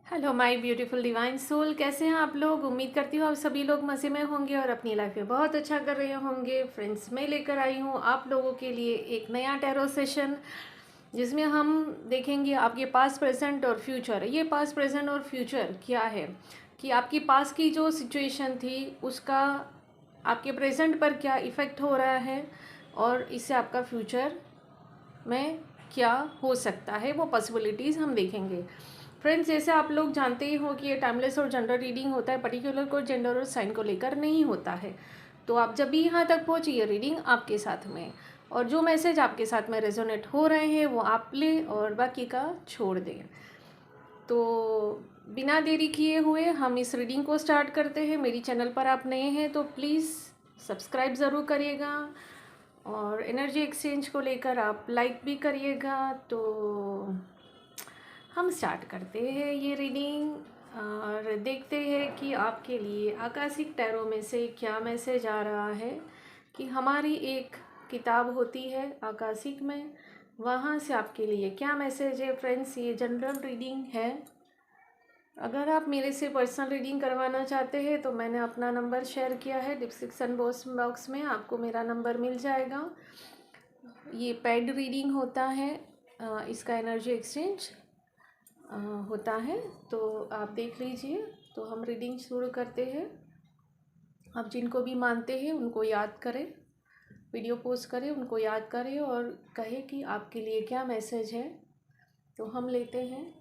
Hello my beautiful divine soul, कैसे हैं आप लोग। उम्मीद करती हूँ आप सभी लोग मज़े में होंगे और अपनी लाइफ में बहुत अच्छा कर रहे होंगे। फ्रेंड्स, मैं लेकर आई हूँ आप लोगों के लिए एक नया टैरो सेशन जिसमें हम देखेंगे आपके पास्ट, प्रेजेंट और फ्यूचर। ये पास्ट, प्रेजेंट और फ्यूचर क्या है कि आपकी पास्ट की जो सिचुएशन थी उसका आपके प्रेजेंट पर क्या इफ़ेक्ट हो रहा है और इससे आपका फ्यूचर में क्या हो सकता है, वो पॉसिबिलिटीज़ हम देखेंगे। फ्रेंड्स, जैसे आप लोग जानते ही हो कि ये टाइमलेस और जेंडर रीडिंग होता है, पर्टिकुलर को जेंडर और साइन को लेकर नहीं होता है। तो आप जब भी यहाँ तक पहुँचे, ये रीडिंग आपके साथ में, और जो मैसेज आपके साथ में रेजोनेट हो रहे हैं वो आप ले और बाकी का छोड़ दें। तो बिना देरी किए हुए हम इस रीडिंग को स्टार्ट करते हैं। मेरी चैनल पर आप नए हैं तो प्लीज़ सब्सक्राइब ज़रूर करिएगा और एनर्जी एक्सचेंज को लेकर आप लाइक भी करिएगा। तो हम स्टार्ट करते हैं ये रीडिंग और देखते हैं कि आपके लिए आकाशिक टैरो में से क्या मैसेज आ रहा है। कि हमारी एक किताब होती है आकाशिक में, वहाँ से आपके लिए क्या मैसेज है। फ्रेंड्स, ये जनरल रीडिंग है। अगर आप मेरे से पर्सनल रीडिंग करवाना चाहते हैं तो मैंने अपना नंबर शेयर किया है डिस्क्रिप्शन बॉक्स में, आपको मेरा नंबर मिल जाएगा। ये पेड रीडिंग होता है, इसका एनर्जी एक्सचेंज होता है। तो आप देख लीजिए। तो हम रीडिंग शुरू करते हैं। आप जिनको भी मानते हैं उनको याद करें, वीडियो पोस्ट करें, उनको याद करें और कहें कि आपके लिए क्या मैसेज है। तो हम लेते हैं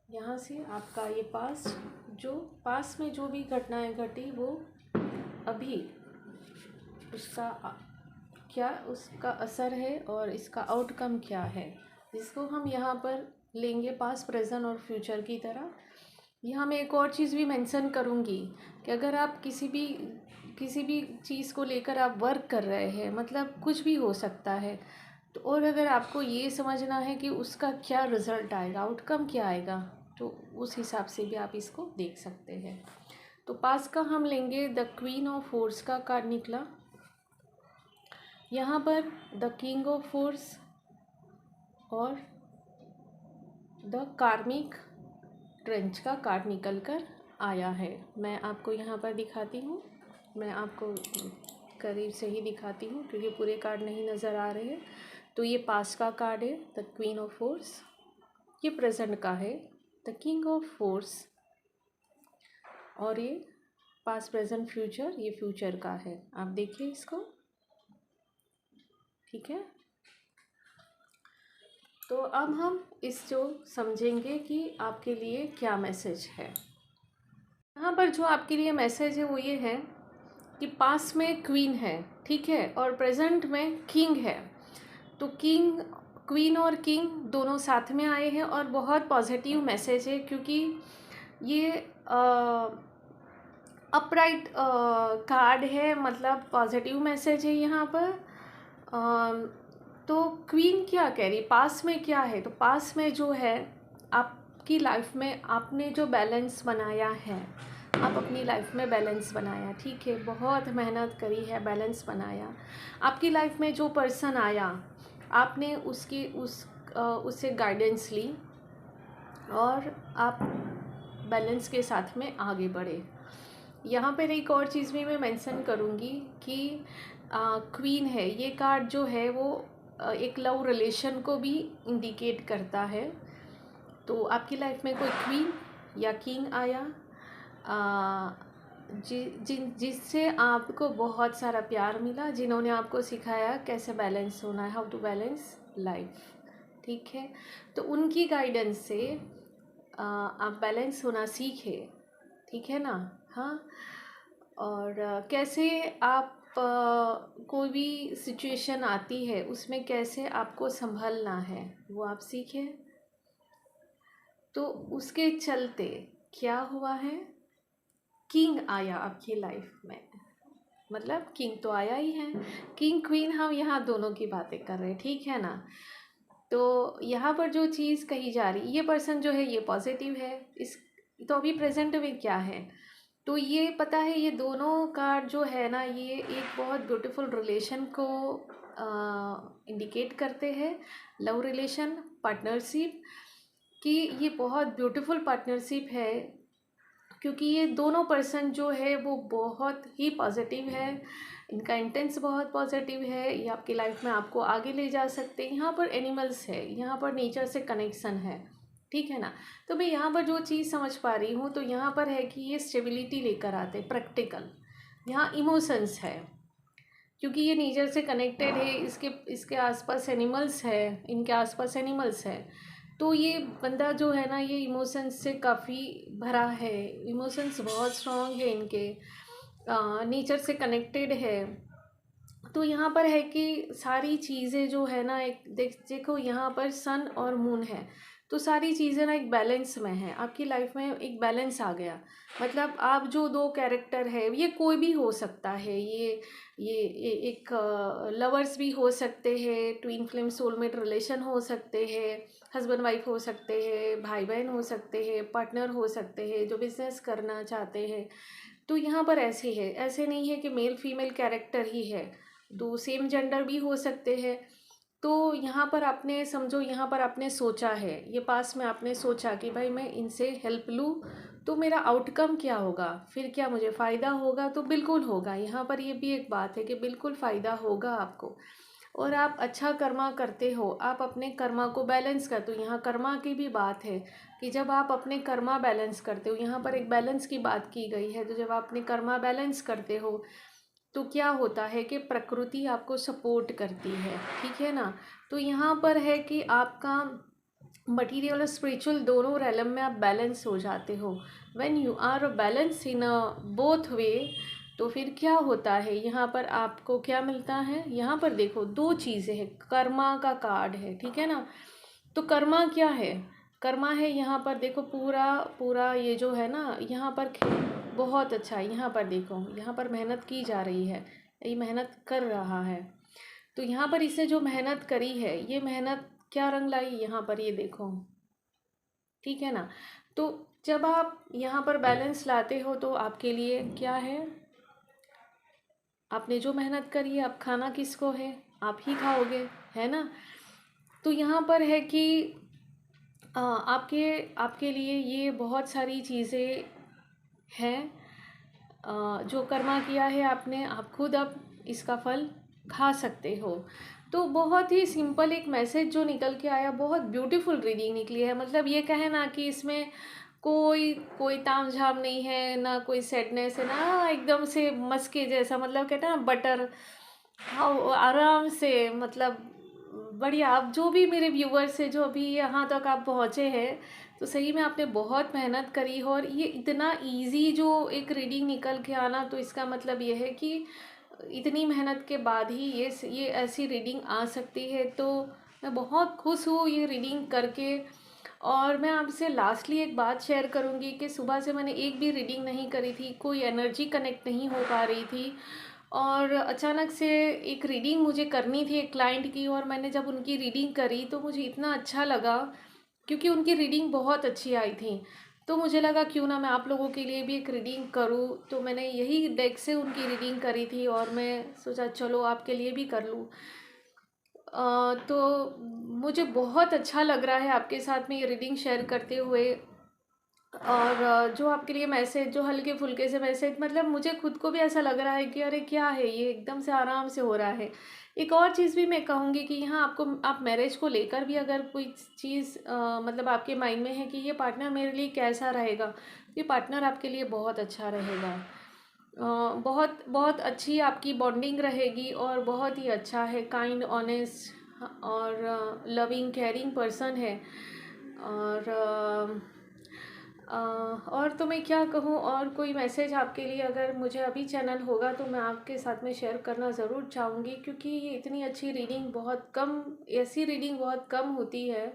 यहाँ से आपका ये पास में जो भी घटनाएं घटी वो अभी उसका क्या उसका असर है और इसका आउटकम क्या है, जिसको हम यहाँ पर लेंगे पास्ट, प्रेजेंट और फ्यूचर की तरह। यहाँ मैं एक और चीज़ भी मेंशन करूँगी कि अगर आप किसी भी चीज़ को लेकर आप वर्क कर रहे हैं, मतलब कुछ भी हो सकता है, तो और अगर आपको ये समझना है कि उसका क्या रिज़ल्ट आएगा, आउटकम क्या आएगा, तो उस हिसाब से भी आप इसको देख सकते हैं। तो पास का हम लेंगे द क्वीन ऑफ फोर्स का कार्ड निकला। यहाँ पर द किंग ऑफ फोर्स और द कार्मिक ट्रेंच का कार्ड निकल कर आया है। मैं आपको यहाँ पर दिखाती हूँ, मैं आपको करीब से ही दिखाती हूँ क्योंकि पूरे कार्ड नहीं नज़र आ रहे हैं। तो ये पास्ट का कार्ड है द क्वीन ऑफ फोर्स, ये प्रेजेंट का है द किंग ऑफ फोर्स, और ये पास्ट, प्रेजेंट, फ्यूचर, ये फ्यूचर का है। आप देखिए इसको, ठीक है। तो अब हम जो समझेंगे कि आपके लिए क्या मैसेज है। यहाँ पर जो आपके लिए मैसेज है वो ये है कि पास्ट में क्वीन है, ठीक है, और प्रेजेंट में किंग है। तो क्वीन और किंग दोनों साथ में आए हैं और बहुत पॉजिटिव मैसेज है क्योंकि ये अपराइट कार्ड है, मतलब पॉजिटिव मैसेज है यहाँ पर। तो क्वीन क्या कह रही, पास में क्या है, तो पास में जो है आपकी लाइफ में आपने जो बैलेंस बनाया है, आप अपनी लाइफ में बैलेंस बनाया, ठीक है, बहुत मेहनत करी है, बैलेंस बनाया। आपकी लाइफ में जो पर्सन आया, आपने उससे गाइडेंस ली और आप बैलेंस के साथ में आगे बढ़े। यहाँ पर एक और चीज़ भी मैं मेंशन करूँगी कि क्वीन है, ये कार्ड जो है वो एक लव रिलेशन को भी इंडिकेट करता है। तो आपकी लाइफ में कोई क्वीन या किंग आया जिससे आपको बहुत सारा प्यार मिला, जिन्होंने आपको सिखाया कैसे बैलेंस होना है, हाउ टू बैलेंस लाइफ, ठीक है। तो उनकी गाइडेंस से आप बैलेंस होना सीखे, ठीक है ना। हाँ, और कैसे आप कोई भी सिचुएशन आती है उसमें कैसे आपको संभलना है वो आप सीखें। तो उसके चलते क्या हुआ है, किंग आया आपकी लाइफ में, मतलब किंग तो आया ही है। किंग क्वीन हम यहाँ दोनों की बातें कर रहे हैं, ठीक है ना। तो यहाँ पर जो चीज़ कही जा रही, ये पर्सन जो है ये पॉजिटिव है। इस तो अभी प्रेजेंट में क्या है, तो ये पता है ये दोनों कार्ड जो है ना, ये एक बहुत ब्यूटीफुल रिलेशन को इंडिकेट करते हैं, लव रिलेशन, पार्टनरशिप। कि ये बहुत ब्यूटीफुल पार्टनरशिप है, क्योंकि ये दोनों पर्सन जो है वो बहुत ही पॉजिटिव है, इनका इंटेंस बहुत पॉजिटिव है, ये आपकी लाइफ में आपको आगे ले जा सकते हैं। यहाँ पर एनिमल्स है, यहाँ पर नेचर से कनेक्शन है, ठीक है ना। तो मैं यहाँ पर जो चीज़ समझ पा रही हूँ, तो यहाँ पर है कि ये स्टेबिलिटी लेकर आते, प्रैक्टिकल, यहाँ इमोशंस है, क्योंकि ये नेचर से कनेक्टेड है, इसके इसके आसपास एनिमल्स है, इनके आसपास एनिमल्स है। तो ये बंदा जो है ना, ये इमोशंस से काफ़ी भरा है, इमोशंस बहुत स्ट्रॉन्ग है इनके, नेचर से कनेक्टेड है। तो यहाँ पर है कि सारी चीज़ें जो है ना, एक देखो यहाँ पर सन और मून है, तो सारी चीज़ें ना एक बैलेंस में है, आपकी लाइफ में एक बैलेंस आ गया। मतलब आप जो दो कैरेक्टर है, ये कोई भी हो सकता है, ये एक लवर्स भी हो सकते हैं, ट्विन फ्लेम सोलमेट रिलेशन हो सकते हैं, हस्बैंड वाइफ हो सकते हैं, भाई बहन हो सकते हैं, पार्टनर हो सकते हैं, जो बिजनेस करना चाहते हैं। तो यहाँ पर ऐसे है, ऐसे नहीं है कि मेल फीमेल कैरेक्टर ही है, दो सेम जेंडर भी हो सकते हैं। तो यहाँ पर आपने समझो, यहाँ पर आपने सोचा है, ये पास में आपने सोचा कि भाई मैं इनसे हेल्प लूँ तो मेरा आउटकम क्या होगा, फिर क्या मुझे फ़ायदा होगा, तो बिल्कुल होगा। यहाँ पर ये भी एक बात है कि बिल्कुल फ़ायदा होगा आपको, और आप अच्छा कर्मा करते हो, आप अपने कर्मा को बैलेंस करते हो। यहाँ कर्मा की भी बात है कि जब आप अपने कर्मा बैलेंस करते हो, यहाँ पर एक बैलेंस की बात की गई है, तो जब आप अपने कर्मा बैलेंस करते हो तो क्या होता है कि प्रकृति आपको सपोर्ट करती है, ठीक है ना। तो यहाँ पर है कि आपका मटेरियल और स्पिरिचुअल दोनों रेलम में आप बैलेंस हो जाते हो। When you are balance in both way, तो फिर क्या होता है, यहाँ पर आपको क्या मिलता है। यहाँ पर देखो दो चीज़ें हैं, कर्मा का कार्ड है, ठीक है ना। तो कर्मा क्या है, कर्मा है यहाँ पर देखो, पूरा पूरा ये जो है ना, यहाँ पर बहुत अच्छा है। यहाँ पर देखो, यहाँ पर मेहनत की जा रही है, ये मेहनत कर रहा है। तो यहाँ पर इसने जो मेहनत करी है, ये मेहनत क्या रंग लाई, यहाँ पर ये देखो, ठीक है ना। तो जब आप यहाँ पर बैलेंस लाते हो तो आपके लिए क्या है, आपने जो मेहनत करी है, अब खाना किसको है, आप ही खाओगे, है ना। तो यहाँ पर है कि आपके आपके लिए ये बहुत सारी चीज़ें हैं, जो कर्मा किया है आपने, आप खुद अब इसका फल खा सकते हो। तो बहुत ही सिंपल एक मैसेज जो निकल के आया, बहुत ब्यूटीफुल रीडिंग निकली है। मतलब ये कहे ना कि इसमें कोई कोई ताम झाम नहीं है, ना कोई सैडनेस है, ना एकदम से मस्के जैसा, मतलब कहते हैं ना बटर, हाँ आराम से, मतलब बढ़िया। आप जो भी मेरे व्यूवर्स है, जो अभी यहाँ तक आप पहुँचे हैं, तो सही में आपने बहुत मेहनत करी हो, और ये इतना इजी जो एक रीडिंग निकल के आना, तो इसका मतलब ये है कि इतनी मेहनत के बाद ही ये ऐसी रीडिंग आ सकती है। तो मैं बहुत खुश हूँ ये रीडिंग करके। और मैं आपसे लास्टली एक बात शेयर करूँगी कि सुबह से मैंने एक भी रीडिंग नहीं करी थी, कोई एनर्जी कनेक्ट नहीं हो पा रही थी, और अचानक से एक रीडिंग मुझे करनी थी एक क्लाइंट की, और मैंने जब उनकी रीडिंग करी तो मुझे इतना अच्छा लगा, क्योंकि उनकी रीडिंग बहुत अच्छी आई थी। तो मुझे लगा क्यों ना मैं आप लोगों के लिए भी एक रीडिंग करूं, तो मैंने यही डेक से उनकी रीडिंग करी थी, और मैं सोचा चलो आपके लिए भी कर लूं। तो मुझे बहुत अच्छा लग रहा है आपके साथ में ये रीडिंग शेयर करते हुए। और जो आपके लिए मैसेज, जो हल्के फुल्के से मैसेज, मतलब मुझे खुद को भी ऐसा लग रहा है कि अरे क्या है ये, एकदम से आराम से हो रहा है। एक और चीज़ भी मैं कहूँगी कि यहाँ आपको, आप मैरिज को लेकर भी अगर कोई चीज़ मतलब आपके माइंड में है कि ये पार्टनर मेरे लिए कैसा रहेगा, ये पार्टनर आपके लिए बहुत अच्छा रहेगा। बहुत बहुत अच्छी आपकी बॉन्डिंग रहेगी, और बहुत ही अच्छा है, काइंड ऑनेस्ट और लविंग केयरिंग पर्सन है। और और तो मैं क्या कहूँ, और कोई मैसेज आपके लिए अगर मुझे अभी चैनल होगा तो मैं आपके साथ में शेयर करना ज़रूर चाहूँगी, क्योंकि ये इतनी अच्छी रीडिंग बहुत कम, ऐसी रीडिंग बहुत कम होती है।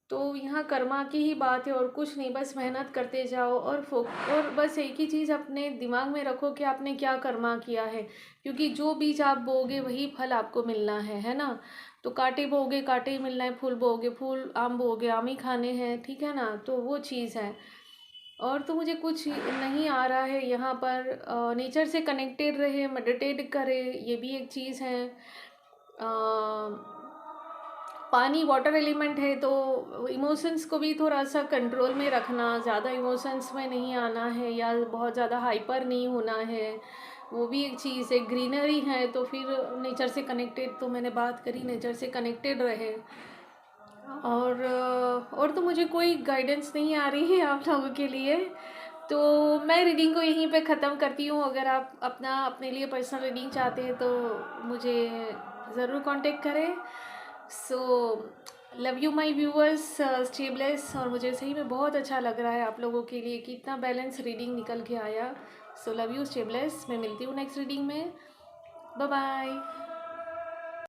तो यहाँ कर्मा की ही बात है और कुछ नहीं, बस मेहनत करते जाओ, और बस एक ही चीज़ अपने दिमाग में रखो कि आपने क्या कर्मा किया है, क्योंकि जो बीज आप बोगे वही फल आपको मिलना है ना। तो कांटे बोगे कांटे ही मिलना है, फूल बोगे फूल, आम बोगे आम ही खाने हैं, ठीक है ना। तो वो चीज़ है। और तो मुझे कुछ नहीं आ रहा है यहाँ पर। नेचर से कनेक्टेड रहे, मेडिटेट करे, ये भी एक चीज़ है। पानी वाटर एलिमेंट है, तो इमोशंस को भी थोड़ा सा कंट्रोल में रखना, ज़्यादा इमोशंस में नहीं आना है या बहुत ज़्यादा हाइपर नहीं होना है, वो भी एक चीज़ है। ग्रीनरी है तो फिर नेचर से कनेक्टेड, तो मैंने बात करी, नेचर से कनेक्टेड रहे। और तो मुझे कोई गाइडेंस नहीं आ रही है आप लोगों के लिए, तो मैं रीडिंग को यहीं पे ख़त्म करती हूँ। अगर आप अपने लिए पर्सनल रीडिंग चाहते हैं तो मुझे ज़रूर कांटेक्ट करें। सो love you my viewers, stay bless. और मुझे सही में बहुत अच्छा लग रहा है आप लोगों के लिए कि इतना बैलेंस रीडिंग निकल के आया। So love you, stay bless. मैं मिलती हूँ नेक्स्ट रीडिंग में। Bye bye.